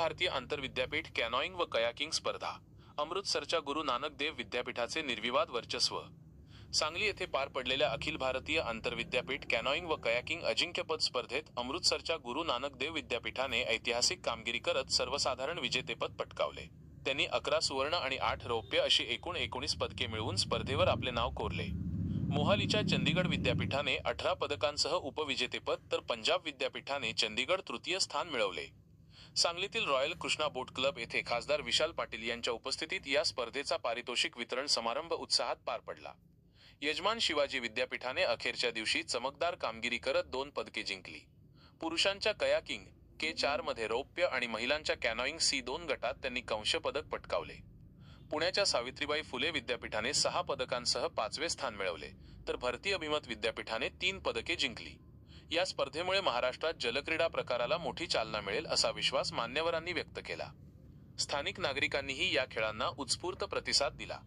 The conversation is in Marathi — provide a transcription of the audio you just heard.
भारतीय आंतरविद्यापीठ कॅनॉइंग व कयाकिंग स्पर्धा, अमृतसरच्या गुरु नानक देव विद्यापीठाचे निर्विवाद वर्चस्व। सांगली येथे पार पडलेल्या अखिल भारतीय आंतरविद्यापीठ कॅनॉइंग व कयाकिंग अजिंक्यपद स्पर्धेत अमृतसरच्या गुरु नानक देव विद्यापीठाने ऐतिहासिक कामगिरी करत सर्वसाधारण विजेतेपद पटकावले। त्यांनी 11 सुवर्ण आणि 8 रौप्य अशी एकूण 19 पदके मिळवून स्पर्धेवर आपले नाव कोरले। मोहालीच्या चंदीगड विद्यापीठाने 18 पदकांसह उपविजेतेपद तर पंजाब विद्यापीठाने चंदीगड तृतीय स्थान मिळवले। सांगलीतील रॉयल कृष्णा बोट क्लब येथे खासदार विशाल पाटील यांच्या उपस्थितीत या स्पर्धेचा पारितोषिक वितरण समारंभ उत्साहात पार पडला। यजमान शिवाजी विद्यापीठाने अखेरच्या दिवशी चमकदार कामगिरी करत 2 पदके जिंकली। पुरुषांच्या कयाकिंग K4 मध्ये रौप्य आणि महिलांच्या कॅनॉइंग C2 गटात त्यांनी कांस्य पदक पटकावले। पुण्याच्या सावित्रीबाई फुले विद्यापीठाने 6 पदकांसह 5वे स्थान मिळवले, तर भरती अभिमत विद्यापीठाने 3 पदके जिंकली। या स्पर्धेमुळे महाराष्ट्रात जलक्रीडा प्रकाराला मोठी चालना मिळेल असा विश्वास मान्यवरांनी व्यक्त केला। स्थानिक नागरिकांनीही या खेळांना उत्स्फूर्त प्रतिसाद दिला।